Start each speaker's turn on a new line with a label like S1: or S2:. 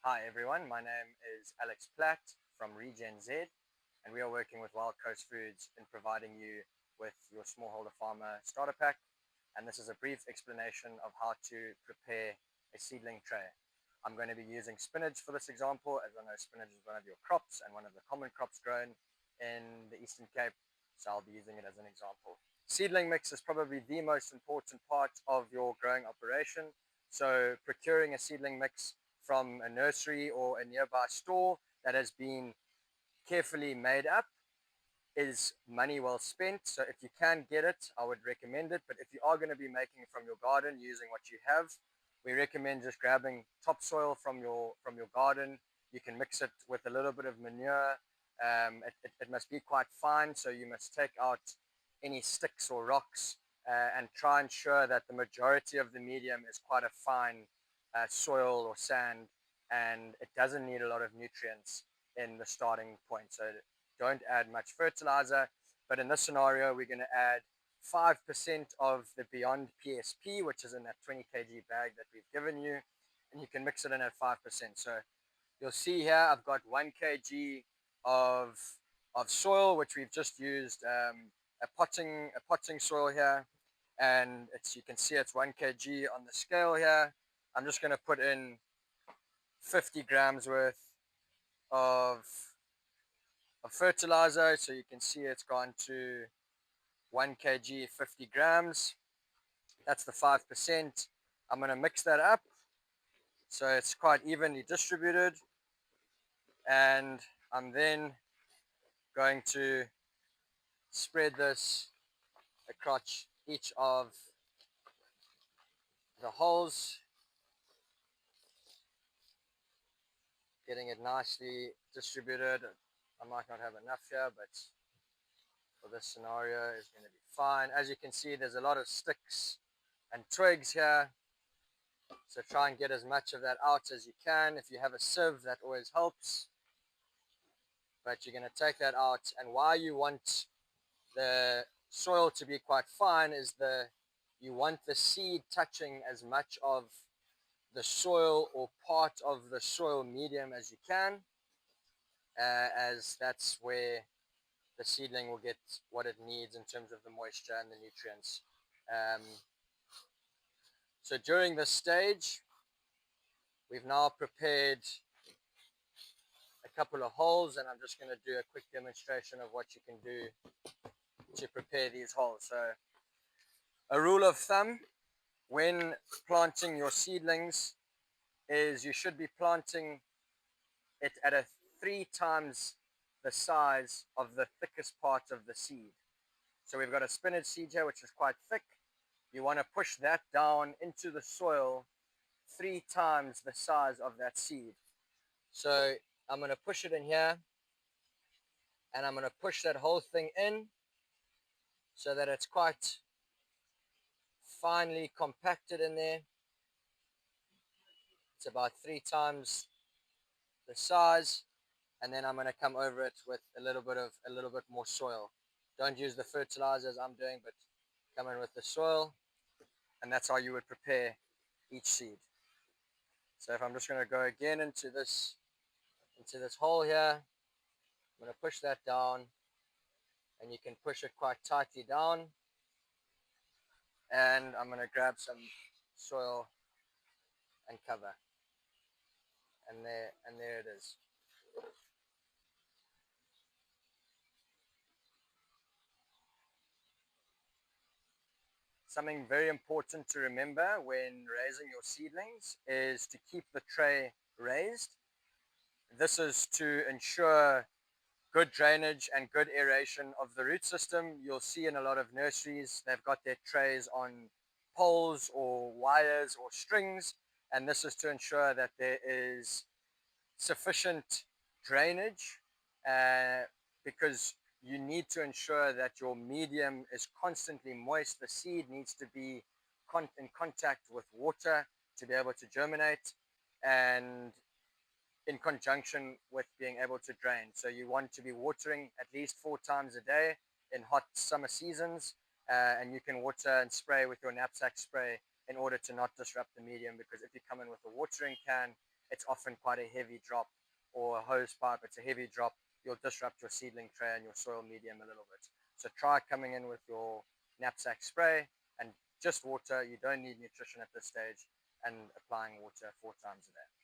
S1: Hi everyone, my name is Alex Platt from Regen Z, and we are working with Wild Coast Foods in providing you with your smallholder farmer starter pack. And this is a brief explanation of how to prepare a seedling tray. I'm going to be using spinach for this example, as I know spinach is one of your crops and one of the common crops grown in the Eastern Cape, so I'll be using it as an example. Seedling mix is probably the most important part of your growing operation, so procuring a seedling mix from a nursery or a nearby store that has been carefully made up is money well spent. So if you can get it, I would recommend it. But if you are going to be making it from your garden using what you have, we recommend just grabbing topsoil from your garden. You can mix it with a little bit of manure. It must be quite fine, so you must take out any sticks or rocks and try and ensure that the majority of the medium is quite a fine soil or sand, and it doesn't need a lot of nutrients in the starting point. So don't add much fertilizer, but in this scenario, we're going to add 5% of the Beyond PSP, which is in that 20 kg bag that we've given you, and you can mix it in at 5%. So you'll see here, I've got 1 kg of soil, which we've just used a potting soil here, and you can see it's 1 kg on the scale here. I'm just going to put in 50 grams worth of fertilizer, so you can see it's gone to 1 kg 50 grams. That's the 5%. I'm going to mix that up so it's quite evenly distributed, and I'm then going to spread this across each of the holes, getting it nicely distributed. I might not have enough here, but for this scenario it's going to be fine. As you can see, there's a lot of sticks and twigs here, so try and get as much of that out as you can. If you have a sieve, that always helps, but you're going to take that out. And why you want the soil to be quite fine is you want the seed touching as much of the soil or part of the soil medium as you can, as that's where the seedling will get what it needs in terms of the moisture and the nutrients. So during this stage, we've now prepared a couple of holes, and I'm just going to do a quick demonstration of what you can do to prepare these holes. So a rule of thumb when planting your seedlings is you should be planting it at a 3 times the size of the thickest part of the seed. So we've got a spinach seed here which is quite thick. You want to push that down into the soil 3 times the size of that seed. So I'm going to push it in here, and I'm going to push that whole thing in so that it's quite finely compacted in there. It's about 3 times the size, and then I'm going to come over it with a little bit more soil. Don't use the fertilizer as I'm doing, but come in with the soil, and that's how you would prepare each seed. So if I'm just going to go again into this hole here, I'm going to push that down, and you can push it quite tightly down, and I'm going to grab some soil and cover, and there it is. Something very important to remember when raising your seedlings is to keep the tray raised. This is to ensure good drainage and good aeration of the root system. You'll see in a lot of nurseries, they've got their trays on poles or wires or strings, and this is to ensure that there is sufficient drainage, because you need to ensure that your medium is constantly moist. The seed needs to be in contact with water to be able to germinate, and in conjunction with being able to drain. So you want to be watering at least 4 times a day in hot summer seasons, and you can water and spray with your knapsack spray in order to not disrupt the medium, because if you come in with a watering can, it's often quite a heavy drop, or a hose pipe, it's a heavy drop, you'll disrupt your seedling tray and your soil medium a little bit. So try coming in with your knapsack spray and just water. You don't need nutrition at this stage, and applying water 4 times a day.